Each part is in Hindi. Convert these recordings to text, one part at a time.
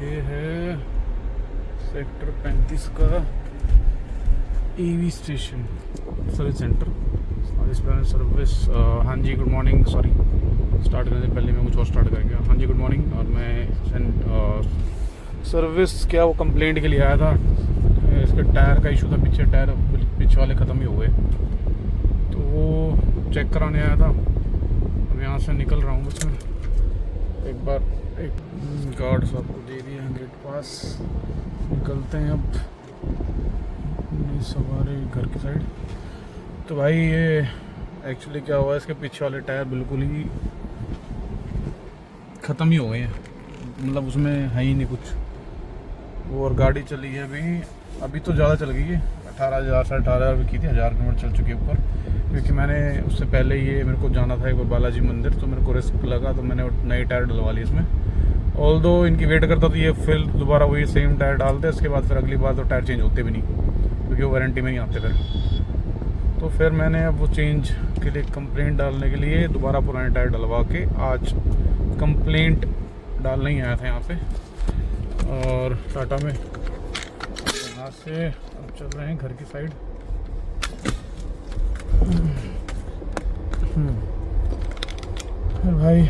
ये है सेक्टर 35 का ईवी स्टेशन सर्विस सेंटर और इस पर सर्विस। हाँ जी गुड मॉर्निंग। सॉरी, स्टार्ट करने से पहले मैं कुछ और स्टार्ट कर गया। हाँ जी गुड मॉर्निंग। और मैं सर्विस क्या वो कंप्लेंट के लिए आया था। इसके टायर का इशू था, पीछे टायर पीछे वाले ख़त्म ही हो गए, तो वो चेक कराने आया था। अब यहाँ से निकल रहा हूँ बस मैं। एक बार एक गार्ड साहब को दे दिया गेट पास, निकलते हैं अब सवारी घर की साइड। तो भाई ये एक्चुअली क्या हुआ है, इसके पीछे वाले टायर बिल्कुल ही ख़त्म ही हो गए हैं, मतलब उसमें है ही नहीं कुछ वो। और गाड़ी चली है अभी तो ज़्यादा चल गई है, 18,000 से 18,000 भी की थी, 1000 किलोमीटर चल चुकी है ऊपर। क्योंकि मैंने उससे पहले ये मेरे को जाना था एक बार बालाजी मंदिर, तो मेरे को रिस्क लगा, तो मैंने नई टायर डलवा ली इसमें। ऑल दो इनकी वेट करता तो ये फिर दोबारा वही सेम टायर डालते, इसके बाद फिर अगली बार तो टायर चेंज होते भी नहीं, क्योंकि वो वारंटी में नहीं आते फिर। तो फिर मैंने अब वो चेंज के लिए कंप्लेंट डालने के लिए दोबारा पुराने टायर डलवा के आज कंप्लेंट डालने ही आया था यहाँ पे। और टाटा में यहाँ से अब चल रहे हैं घर की साइड। भाई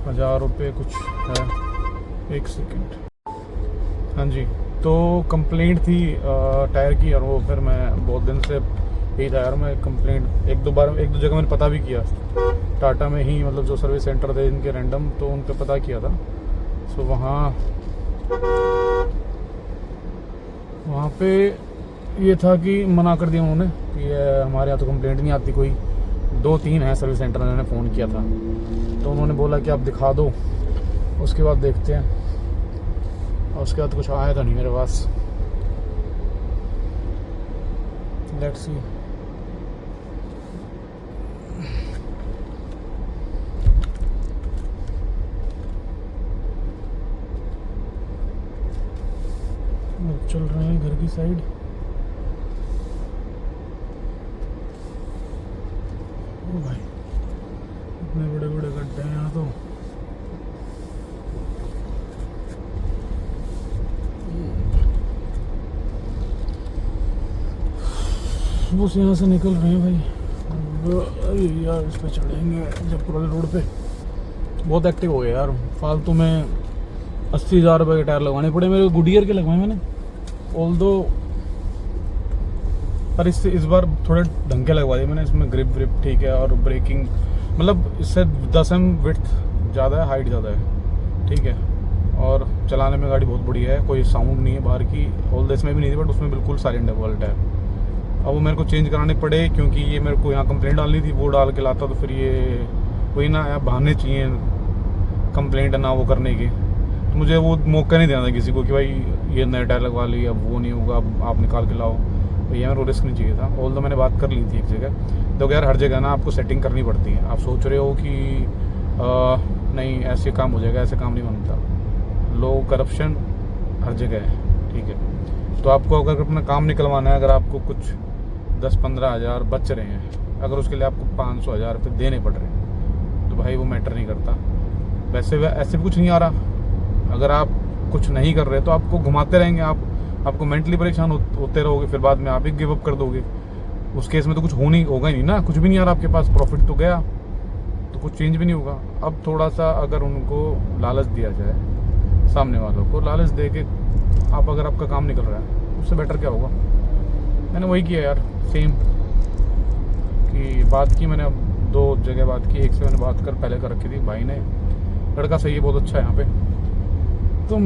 1000 रुपये कुछ है। एक सेकंड। हाँ जी, तो कंप्लेंट थी टायर की, और वो फिर मैं बहुत दिन से यही था यार, मैं कंप्लेंट एक दो जगह मैंने पता भी किया टाटा में ही, मतलब जो सर्विस सेंटर थे इनके रैंडम, तो उन पे पता किया था। सो वहाँ पे ये था कि मना कर दिया उन्होंने कि हमारे यहाँ तो कंप्लेंट नहीं आती कोई। 2-3 है सर्विस सेंटर, उन्होंने फ़ोन किया था, तो उन्होंने बोला कि आप दिखा दो, उसके बाद देखते हैं। और उसके बाद कुछ आया था नहीं मेरे पास। Let's see. चल रहे हैं घर की साइड। ओ भाई इतने बड़े बड़े गड्ढे हैं यहाँ तो। बस यहाँ से निकल रहे हैं भाई। यार इस पे चढ़ेंगे जयपुर रोड पे। बहुत एक्टिव हो गए यार, फालतू में 80,000 रुपये के टायर लगवाने पड़े मेरे को। गुडियर के लगवाए मैंने ऑल दो, पर इस बार थोड़े ढंग के लगवा दिए मैंने। इसमें ग्रिप व्रिप ठीक है, और ब्रेकिंग मतलब इससे 10 mm विड्थ ज़्यादा है, हाइट ज़्यादा है, ठीक है। और चलाने में गाड़ी बहुत बढ़िया है, कोई साउंड नहीं है बाहर की। ऑल दो इसमें भी नहीं थी, बट उसमें बिल्कुल साइलेंट है वर्ल्ड टायर। अब वो मेरे को चेंज कराने पड़े, क्योंकि ये मेरे को यहाँ कंप्लेंट डालनी थी, वो डाल के लाता तो फिर ये वही ना यार, बहाने चाहिए कंप्लेंट ना वो करने के। तो मुझे वो मौका नहीं देना था किसी को कि भाई ये नया टायर लगवा ली, अब वो नहीं होगा, अब आप निकाल के लाओ। तो ये मेरे को रिस्क नहीं चाहिए था। ऑल दो मैंने बात कर ली थी एक जगह। तो यार हर जगह ना आपको सेटिंग करनी पड़ती है। आप सोच रहे हो कि नहीं ऐसे काम हो जाएगा, ऐसे काम नहीं बनता। लो करप्शन हर जगह है, ठीक है। तो आपको अगर अपना काम निकलवाना है, अगर आपको कुछ 10-15 हज़ार बच रहे हैं, अगर उसके लिए आपको 500,000 रुपये देने पड़ रहे हैं, तो भाई वो मैटर नहीं करता। वैसे ऐसे भी कुछ नहीं आ रहा। अगर आप कुछ नहीं कर रहे तो आपको घुमाते रहेंगे, आपको मेंटली परेशान होते रहोगे, फिर बाद में आप ही गिव अप कर दोगे। उस केस में तो कुछ होगा ही नहीं ना, कुछ भी नहीं आ रहा आपके पास, प्रॉफिट तो गया, तो कुछ चेंज भी नहीं होगा। अब थोड़ा सा अगर उनको लालच दिया जाए, सामने वालों को लालच दे के आप अगर आपका काम निकल रहा है, उससे बेटर क्या होगा। मैंने वही किया यार, सेम कि बात की मैंने। अब 2 जगह बात की, एक से मैंने बात पहले कर रखी थी, भाई ने, लड़का सही है, बहुत अच्छा है यहाँ पे। तो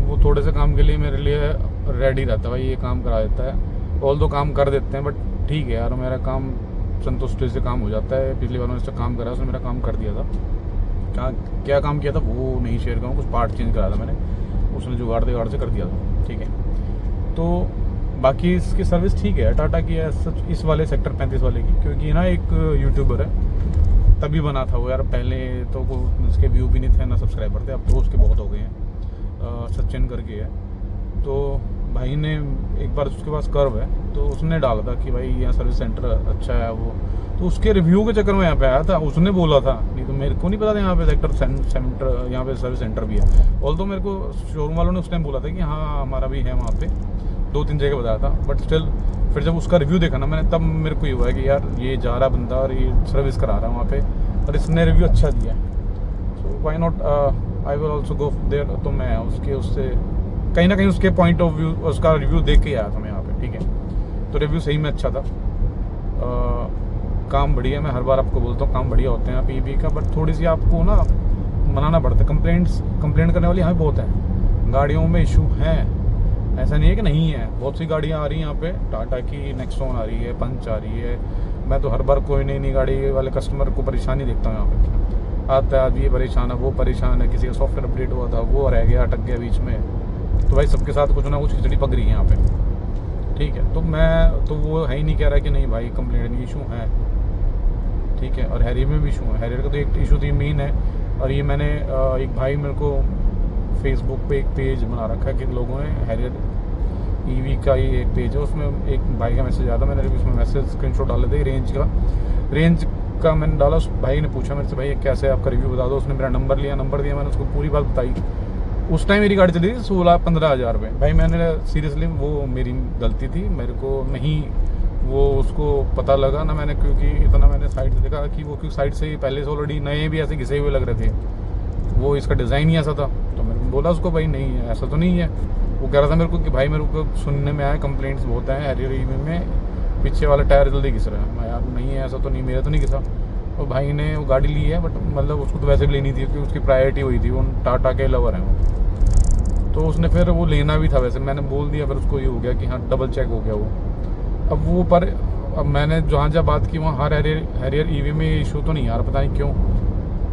वो थोड़े से काम के लिए मेरे लिए रेडी रहता है, भाई ये काम करा देता है। ऑल दो काम कर देते हैं, बट ठीक है यार, मेरा काम संतुष्टि से काम हो जाता है। पिछली बार मैंने उससे काम करा, उसने मेरा काम कर दिया था। क्या काम किया था वो नहीं शेयर करूँ, कुछ पार्ट चेंज करा था मैंने, उसने जुगाड़ से कर दिया था, ठीक है। तो बाकी इसकी सर्विस ठीक है टाटा की है सच, इस वाले सेक्टर 35 वाले की। क्योंकि ना एक यूट्यूबर है, तभी बना था वो यार, पहले तो उसके व्यू भी नहीं थे ना सब्सक्राइबर थे, अब तो उसके बहुत हो गए हैं। सचिन करके है, तो भाई ने एक बार उसके पास कर्व है तो उसने डाला था कि भाई यहाँ सर्विस सेंटर अच्छा है वो, तो उसके रिव्यू के चक्कर में यहाँ पे आया था, उसने बोला था, नहीं तो मेरे को नहीं पता था यहाँ पे सेंटर यहाँ पे सर्विस सेंटर भी है। ऑल तो मेरे को शोरूम वालों ने उस टाइम बोला था कि हाँ हमारा भी है वहाँ पे, 2-3 जगह बताया था, बट स्टिल फिर जब उसका रिव्यू देखा ना मैंने, तब मेरे को ये हुआ है कि यार ये जा रहा बंदा और ये सर्विस करा रहा है वहाँ पे और इसने रिव्यू अच्छा दिया है, so why not I will also go there. तो मैं उससे कहीं ना कहीं उसके पॉइंट ऑफ व्यू उसका रिव्यू देख के आया था मैं यहाँ पे, ठीक है। तो रिव्यू सही में अच्छा था, काम बढ़िया, मैं हर बार आपको बोलता हूँ काम बढ़िया होते हैं पीवी का, बट थोड़ी सी आपको ना मनाना पड़ता है। कंप्लेंट करने वाली यहाँ बहुत है, गाड़ियों में इशू है, ऐसा नहीं है कि नहीं है, बहुत सी गाड़ियाँ आ रही हैं यहाँ पे, टाटा की नेक्सॉन आ रही है, पंच आ रही है। मैं तो हर बार कोई नई गाड़ी वाले कस्टमर को परेशानी देखता हूँ यहाँ पे, आता है आज ये परेशान है वो परेशान है, किसी का सॉफ्टवेयर अपडेट हुआ था वो रह गया अटक गया बीच में, तो भाई सबके साथ कुछ ना कुछ खिचड़ी पक रही है यहाँ पे, ठीक है। तो मैं तो वो है ही नहीं कह रहा कि नहीं भाई कंप्लेंट नहीं, इशू है, ठीक है। और हैरियर में भी इशू है, हैरियर का तो एक इशू तो मेन है। और ये मैंने एक भाई मेरे को फेसबुक पे एक पेज बना रखा है कि लोगों ने हैरियर ईवी का ही एक पेज है, उसमें एक भाई का मैसेज आया था, मैंने उसमें मैसेज स्क्रीनशॉट डाले थे रेंज का मैंने डाला, उस भाई ने पूछा मेरे से भाई कैसे आपका रिव्यू बता दो, उसने मेरा नंबर दिया, मैंने उसको पूरी बात बताई। उस टाइम मेरी गाड़ी चली थी 16-15 हज़ार रुपये। भाई मैंने सीरियसली वो मेरी गलती थी, मेरे को नहीं वो उसको पता लगा ना मैंने, क्योंकि इतना मैंने साइड से देखा कि वो क्योंकि साइड से ही पहले से ऑलरेडी नए भी ऐसे घिसे हुए लग रहे थे, वो इसका डिज़ाइन ही ऐसा था। तो मैंने बोला उसको भाई नहीं ऐसा तो नहीं है, वो कह रहा था मेरे को कि भाई मेरे को सुनने में आया कंप्लेंट्स बहुत हैं हैरियर ईवी में पीछे वाला टायर जल्दी घिस रहा है। मैं यार नहीं है ऐसा तो नहीं, मेरा तो नहीं घिसा। तो भाई ने वो गाड़ी ली है, बट मतलब उसको तो वैसे भी लेनी थी क्योंकि उसकी प्रायोरिटी हुई थी, वो टाटा के लवर हैं वो, तो उसने फिर वो लेना भी था। वैसे मैंने बोल दिया, फिर उसको ये हो गया कि हाँ डबल चेक हो गया वो। अब वो पर अब मैंने जहाँ बात की वहाँ हर हैरियर ईवी में इशू तो नहीं आ रहा, पता नहीं क्यों।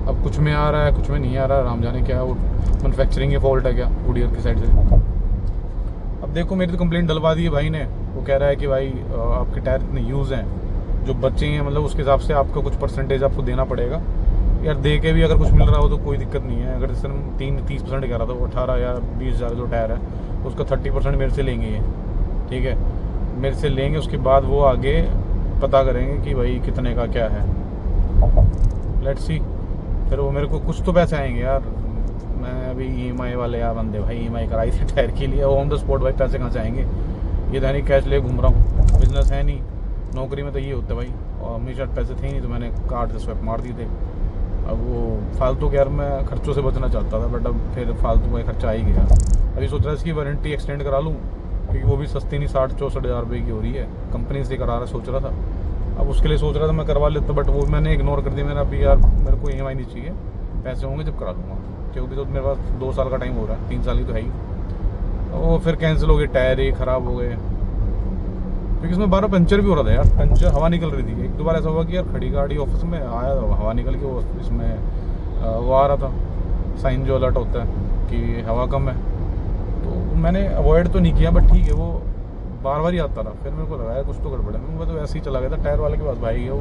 अब कुछ में आ रहा है कुछ में नहीं आ रहा, राम जाने क्या है, वो मैन्युफैक्चरिंग के फॉल्ट है क्या गुडियर की साइड से। अब देखो मेरी तो कंप्लेंट डलवा दी है भाई ने, वो कह रहा है कि भाई आपके टायर इतने यूज़ हैं, जो बच्चे हैं मतलब उसके हिसाब से आपको कुछ परसेंटेज आपको देना पड़ेगा। यार दे के भी अगर कुछ मिल रहा हो तो कोई दिक्कत नहीं है। अगर जैसे 30% कह रहा था वो 18 या 20 हज़ार जो टायर है उसका 30% मेरे से लेंगे ये, ठीक है, मेरे से लेंगे। उसके बाद वो आगे पता करेंगे कि भाई कितने का क्या है, लेट्स सी। फिर वो मेरे को कुछ तो पैसे आएंगे यार। मैं अभी EMI वाले यार बंदे भाई EMI कराई थी टायर के लिए, ऑन द स्पॉट भाई पैसे कहाँ से आएंगे। ये दैनिक कैश ले घूम रहा हूँ, बिजनेस है नहीं, नौकरी में तो ये होता है भाई। और मेरे साथ पैसे थे ही नहीं तो मैंने कार्ड से स्वैप मार दिए थे। अब वो फालतू के यार मैं खर्चों से बचना चाहता था, बट अब फिर फालतू का खर्चा आ ही गया। अभी सोच रहा है इसकी वारंटी एक्सटेंड करा लूँ, क्योंकि वो भी सस्ती नहीं 60-64 हज़ार रुपये की हो रही है, कंपनी से करा रहा सोच रहा था। अब उसके लिए सोच रहा था मैं करवा लेता, बट वो मैंने इग्नोर कर दिया। मेरा अभी यार मेरे को EMI नहीं चाहिए, पैसे होंगे जब करा लूँगा, क्योंकि तो मेरे पास 2 साल का टाइम हो रहा है, 3 साल ही तो है ही। वो फिर कैंसिल हो गए, टायर ही ख़राब हो गए, क्योंकि इसमें 12 पंचर भी हो रहा था यार, पंचर हवा निकल रही थी। 1-2 बार ऐसा हुआ कि यार खड़ी गाड़ी ऑफिस में आया हवा निकल के वो इसमें वो आ रहा था साइन जो अलर्ट होता है कि हवा कम है, तो मैंने अवॉइड तो नहीं किया, बट ठीक है वो बार ही आता रहा। फिर मेरे को लगा यार कुछ तो गड़बड़ है, मैं तो ऐसे ही चला गया था टायर वाले के पास, भाई है वो,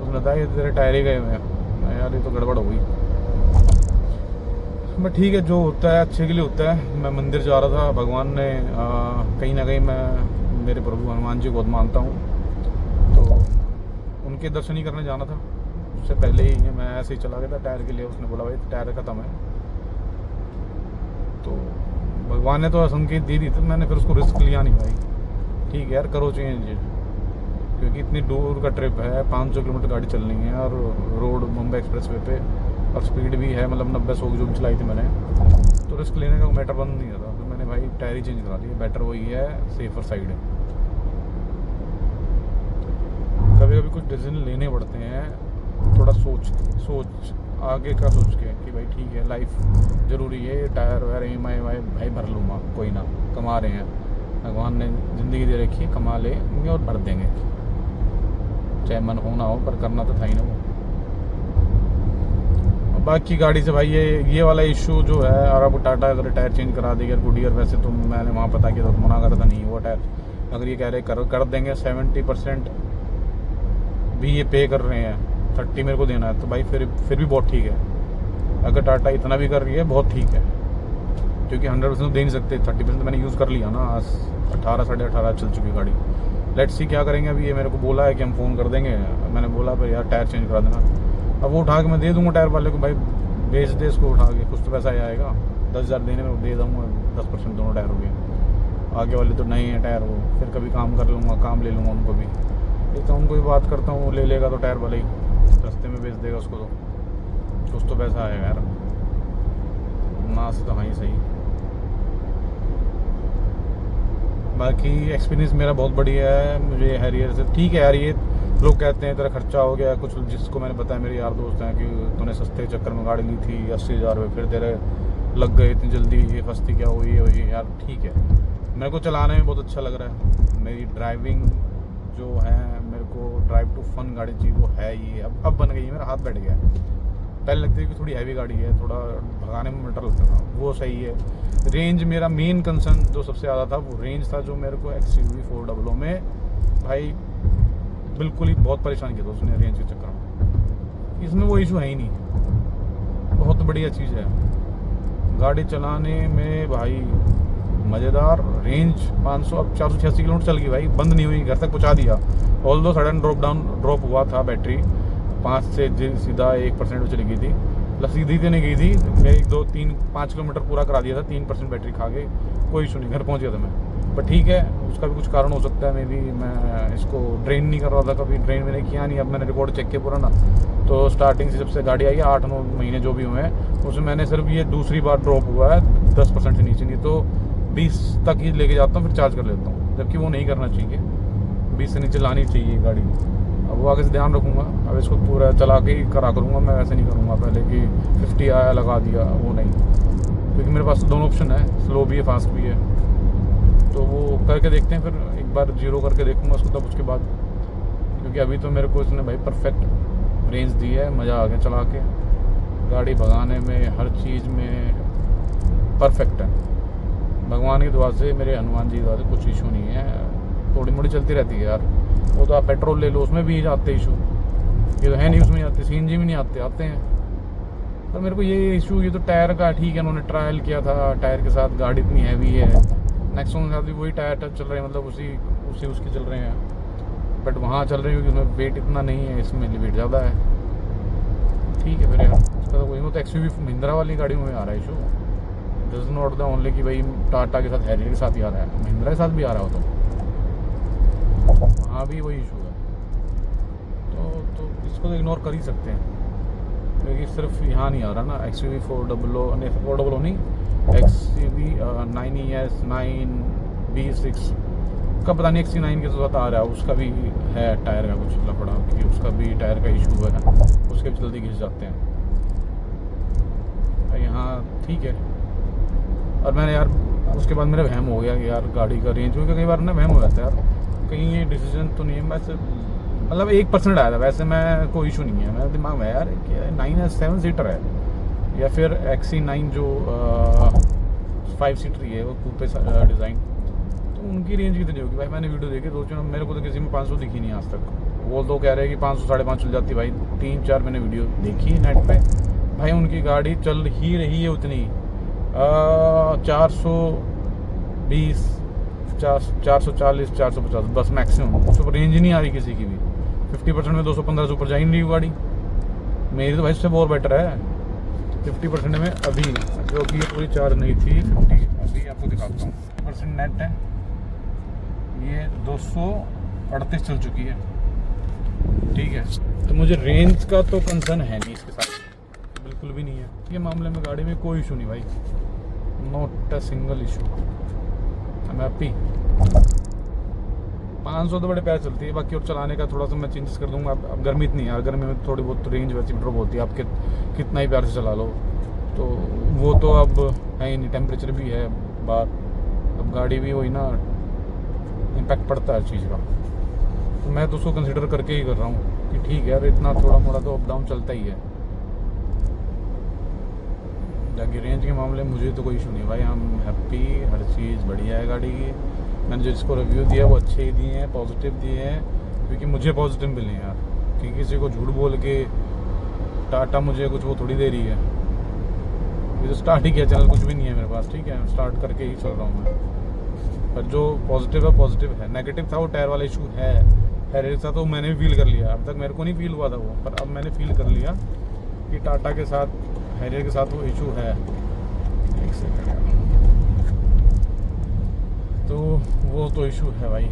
उसने बताया ये तेरे टायर ही गए हुए हैं। यार ये तो गड़बड़ हो गई, बट ठीक है जो होता है अच्छे के लिए होता है। मैं मंदिर जा रहा था, भगवान ने कहीं ना कहीं मैं मेरे प्रभु हनुमान जी को बहुत मानता हूँ, तो उनके दर्शन ही करने जाना था। उससे पहले ही मैं ऐसे ही चला गया था टायर के लिए, उसने बोला भाई टायर ख़त्म है, तो भगवान ने तो संकेत दे दी, तो मैंने फिर उसको रिस्क लिया नहीं भाई। ठीक है यार करो चेंज, क्योंकि इतनी दूर का ट्रिप है, 500 किलोमीटर गाड़ी चलनी है, और रोड मुंबई एक्सप्रेस वे पे, और स्पीड भी है मतलब 90-100 की जो भी चलाई थी मैंने, तो रिस्क लेने का मैटर बंद नहीं था। तो मैंने भाई टायर ही चेंज करा लिया, बेटर वही है, सेफर साइड है। कभी कभी कुछ डिसीजन लेने पड़ते हैं थोड़ा सोच आगे का सोच के कि भाई ठीक है लाइफ ज़रूरी है, टायर वायर EMI भाई भर लूँगा, कोई ना, कमा रहे हैं, भगवान ने ज़िंदगी दे रखी है, कमा लेंगे और भर देंगे, चाहे मन हो ना हो, पर करना तो था ही ना वो। बाकी गाड़ी से भाई ये वाला इशू जो है, और आपको टाटा अगर टायर चेंज करा देगी गुडियर, वैसे तो मैंने वहाँ पता किया तो मना करा था नहीं वो टायर, अगर ये कह रहे कर देंगे 70% भी ये पे कर रहे हैं, 30 मेरे को देना है, तो भाई फिर भी बहुत ठीक है। अगर टाटा इतना भी कर रही है बहुत ठीक है, क्योंकि 100% तो दे नहीं सकते, 30% मैंने यूज़ कर लिया ना। 18 साढ़े 18 चल चुकी गाड़ी। लेट्स सी क्या करेंगे अभी। ये मेरे को बोला है कि हम फ़ोन कर देंगे। मैंने बोला भाई यार टायर चेंज करा देना। अब वो उठा के मैं दे दूँगा टायर वाले को, भाई बेच दे इसको उठा के, कुछ तो पैसा ही आएगा। 10,000 देने में दे दूँगा, 10% दोनों टायर हो गए। आगे वाले तो नहीं है टायर, वो फिर कभी काम कर लूँगा, काम ले लूँगा उनको भी। देखता हूँ उनको भी बात करता हूँ, ले लेगा तो टायर वाले ही सस्ते में बेच देगा उसको, तो कुछ तो पैसा आएगा यार। ना से तो हाँ ही सही। बाकी एक्सपीरियंस मेरा बहुत बढ़िया है। मुझे हैरियर से ठीक है यार। ये लोग कहते हैं तेरा खर्चा हो गया, कुछ जिसको मैंने बताया मेरे यार दोस्त हैं कि तूने सस्ते चक्कर में गाड़ी ली थी 80,000 रुपये, फिर तेरे लग गए इतनी जल्दी, ये फस्ती क्या हुई यार। ठीक है, मेरे को चलाने में बहुत अच्छा लग रहा है। मेरी ड्राइविंग जो है, मेरे को ड्राइव टू फन गाड़ी चाहिए, वो है ये। अब बन गई है, मेरा हाथ बैठ गया। पहले लगती है कि थोड़ी हैवी गाड़ी है, थोड़ा भगाने में डर लगता था, वो सही है। रेंज मेरा मेन कंसर्न जो सबसे ज़्यादा था वो रेंज था, जो मेरे को XUV 400 में भाई बिल्कुल ही बहुत परेशान किया था उसने रेंज के चक्कर में। इसमें वो इशू है ही नहीं, बहुत बढ़िया चीज़ है गाड़ी चलाने में भाई, मज़ेदार। रेंज 500, अब 486 किलोमीटर चल गई भाई, बंद नहीं हुई, घर तक पहुँचा दिया। ऑल दो सडन ड्रॉप हुआ था बैटरी, 5 से सीधा 1% पे चली गई थी। सीधी तो नहीं गई थी, मैं 1 2 3 5 किलोमीटर पूरा करा दिया था 3% बैटरी खा के, कोई इशू नहीं, घर पहुंच गया था मैं। पर ठीक है, उसका भी कुछ कारण हो सकता है। मे बी मैं इसको ड्रेन नहीं कर रहा था, कभी ड्रेन मैंने किया नहीं। अब मैंने रिकॉर्ड चेक किया पूरा ना, तो स्टार्टिंग से जब से गाड़ी आई है 8-9 महीने जो भी हुए हैं, उसमें मैंने सिर्फ ये दूसरी बार ड्रॉप हुआ है 10% से नीचे, नहीं तो 20 तक ही लेके जाता हूँ, फिर चार्ज कर लेता हूँ, जबकि वो नहीं करना चाहिए। 20 से नीचे लानी चाहिए गाड़ी। अब वो आगे से ध्यान रखूँगा, अब इसको पूरा चला के ही करा करूँगा मैं, वैसे नहीं करूँगा पहले कि 50 आया लगा दिया, वो नहीं। क्योंकि मेरे पास तो दोनों ऑप्शन है, स्लो भी है फास्ट भी है, तो वो करके देखते हैं। फिर एक बार 0 करके देखूँगा उसको, तब उसके बाद। क्योंकि अभी तो मेरे को इसने भाई परफेक्ट रेंज दी है, मज़ा आ गया चला के। गाड़ी भगाने में हर चीज़ में परफेक्ट है। भगवान की दुआ से, मेरे हनुमान जी की दुआ से कुछ इशू नहीं है। थोड़ी मोड़ी चलती रहती है यार, वो तो आप पेट्रोल ले लो उसमें भी आते इशू, ये तो है नहीं उसमें आते, CNG में नहीं आते हैं। पर मेरे को ये इशू, ये तो टायर का ठीक है, उन्होंने ट्रायल किया था टायर के साथ, गाड़ी इतनी हैवी है, नेक्सॉन के साथ भी वही टायर चल रहे हैं, मतलब उसी उसकी चल रहे हैं। बट वहाँ चल रहे हैं क्योंकि उसमें वेट इतना नहीं है, इसमें वेट ज़्यादा है। ठीक है फिर यार, उसका तो वही, वो तो XUV महिंद्रा वाली गाड़ी में आ रहा है issue. This is not the only कि भाई टाटा के साथ, हैरियर के साथ ही आ रहा है, महिंद्रा के साथ भी आ रहा हो तो हाँ भी वही इशू है। तो इसको तो इग्नोर कर ही सकते हैं, क्योंकि सिर्फ यहाँ नहीं आ रहा ना। XUV 400 नहीं, XUV 9ES 9B6 का पता नहीं, XC9 के साथ आ रहा है, उसका भी है टायर का कुछ लफड़ा, कि उसका भी टायर का इशू है, उसके भी जल्दी घिस जाते हैं। यहाँ ठीक है। और मैंने यार उसके बाद मेरा वहम हो गया कि यार गाड़ी का रेंज, क्योंकि कई बार ना वहम हो जाता है यार, कहीं ये डिसीजन तो नहीं है। वैसे मतलब 1% आया था, वैसे मैं कोई इशू नहीं है मेरे दिमाग में यार कि 9 7 सीटर है, या फिर XC9 जो 5 सीटर ही है, वो कूपे डिज़ाइन, तो उनकी रेंज कितनी होगी भाई। मैंने वीडियो देखी, सोचो मेरे को तो किसी में 500 दिखी नहीं आज तक। वो तो कह रहे हैं कि 500 550 चल जाती भाई। 3-4 मैंने वीडियो देखी नेट पे भाई, उनकी गाड़ी चल ही रही है उतनी 420 440 450 बस मैक्सिमम, उस पर रेंज नहीं आ रही किसी की भी। 50% में 215 से ऊपर जा ही नहीं रही गाड़ी। मेरी तो भाई इससे बहुत बेटर है 50% में अभी, जो कि ये पूरी चार्ज नहीं थी 50। अभी आपको दिखाता हूँ, % नेट है, ये 238 चल चुकी है। ठीक है, तो मुझे रेंज का तो कंसर्न है नहीं इसके साथ, बिल्कुल भी नहीं है। ये मामले में गाड़ी में कोई इशू नहीं भाई, not a single issue. I am happy. 500 तो बड़े पैर चलती है, बाकी और चलाने का थोड़ा सा मैं चेंजेस कर दूंगा। अब गर्मी इतनी है, गर्मी में थोड़ी बहुत रेंज वैसे ड्रॉप होती है, आप कितना ही प्यार से चला लो, तो वो तो अब है ही नहीं। टेम्परेचर भी है बाहर, अब गाड़ी भी वही ना, इम्पैक्ट पड़ता है हर चीज़ का। तो मैं तो उसको कंसिडर करके ही कर रहा हूँ कि ठीक है यार, इतना थोड़ा मोड़ा तो अप डाउन चलता ही है। बाकी रेंज के मामले में मुझे तो कोई इशू नहीं भाई, हम हैप्पी, हर चीज़ बढ़िया है गाड़ी की। मैंने जो इसको रिव्यू दिया वो अच्छे ही दिए हैं, पॉजिटिव दिए हैं, क्योंकि मुझे पॉजिटिव मिले हैं यार। कि किसी को झूठ बोल के टाटा मुझे कुछ वो थोड़ी दे रही है, अभी तो स्टार्ट ही किया चैनल, कुछ भी नहीं है मेरे पास, ठीक है, स्टार्ट करके ही चल रहा हूँ मैं। पर जो पॉजिटिव है पॉजिटिव है, नेगेटिव था वो टायर वाला इशू है हैरियर का, तो मैंने भी फील कर लिया। अब तक मेरे को नहीं फील हुआ था वो, पर अब मैंने फील कर लिया कि टाटा के साथ हैरियर के साथ वो इशू है। एक सेकंड, तो वो तो इशू है भाई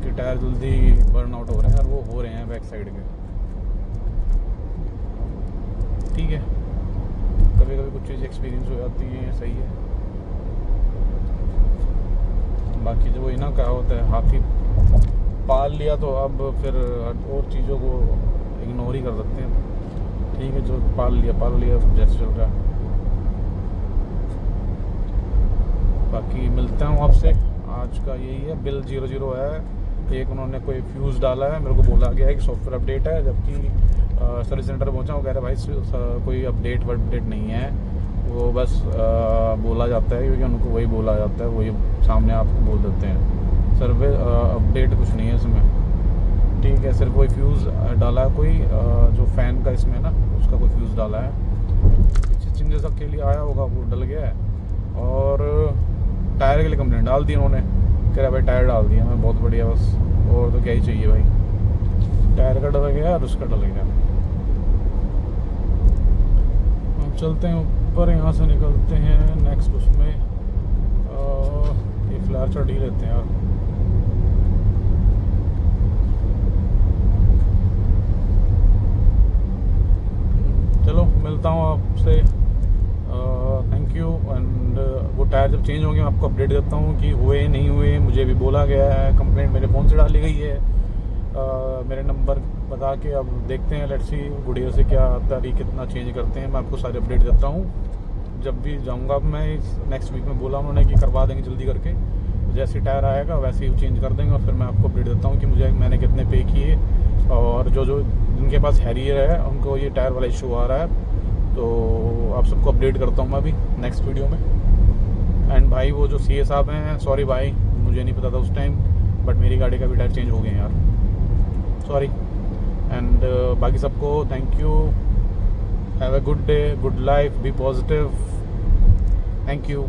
कि टायर जल्दी बर्न आउट हो रहे हैं, और वो हो रहे हैं बैक साइड के, ठीक है। कभी कभी कुछ चीज़ एक्सपीरियंस हो जाती है, सही है। बाकी जो वही ना कहा होता है, हाथी पाल लिया तो अब फिर और चीज़ों को इग्नोर ही कर सकते हैं, ठीक है। जो पाल लिया जैसे चल रहा है। बाकी मिलता हूँ आपसे, आज का यही है। बिल 00 है। एक उन्होंने कोई फ्यूज़ डाला है, मेरे को बोला गया है कि सॉफ्टवेयर अपडेट है, जबकि सर्विस सेंटर पहुंचा हूँ, कह रहे भाई कोई अपडेट नहीं है, वो बस बोला जाता है, क्योंकि उनको वही बोला जाता है, वही सामने आपको बोल देते हैं। सर्वे अपडेट कुछ नहीं है इसमें, ठीक है। सिर्फ वही फ्यूज़ डाला है कोई, जो फ़ैन का इसमें ना, उसका कोई फ्यूज़ डाला है, पीछे चेंजेस के लिए आया होगा, वो डल गया है। और टायर के लिए कंप्लेंट डाल दी उन्होंने, कह रहा भाई टायर डाल दिया मैं, बहुत बढ़िया, बस और तो क्या ही चाहिए भाई। टायर का डल गया और उसका डल गया। अब चलते हैं ऊपर, यहाँ से निकलते हैं नेक्स्ट उसमें। ये फ्लैर चढ़ ही लेते हैं यार। चलो मिलता हूँ आपसे, थैंक यू। एंड वो टायर जब चेंज होंगे मैं आपको अपडेट देता हूँ कि हुए नहीं हुए। मुझे भी बोला गया है, कंप्लेंट मेरे फ़ोन से डाली गई है, मेरे नंबर बता के। अब देखते हैं, लेट्स सी गुड़िया से क्या तारीख कितना चेंज करते हैं, मैं आपको सारे अपडेट देता हूँ जब भी जाऊँगा। मैं इस नेक्स्ट वीक में बोला उन्होंने कि करवा देंगे जल्दी करके, जैसे टायर आएगा वैसे ही चेंज कर देंगे, और फिर मैं आपको अपडेट देता हूँ कि मैंने कितने पे किए, और जो जिनके पास हैरियर है उनको ये टायर वाला इशू आ रहा है, तो आप सबको अपडेट करता हूँ मैं अभी नेक्स्ट वीडियो में। एंड भाई वो जो CA साहब हैं, सॉरी भाई, मुझे नहीं पता था उस टाइम, बट मेरी गाड़ी का भी टायर चेंज हो गए हैं यार, सॉरी। एंड बाकी सबको thank you, have a good day, good life, be positive, thank you.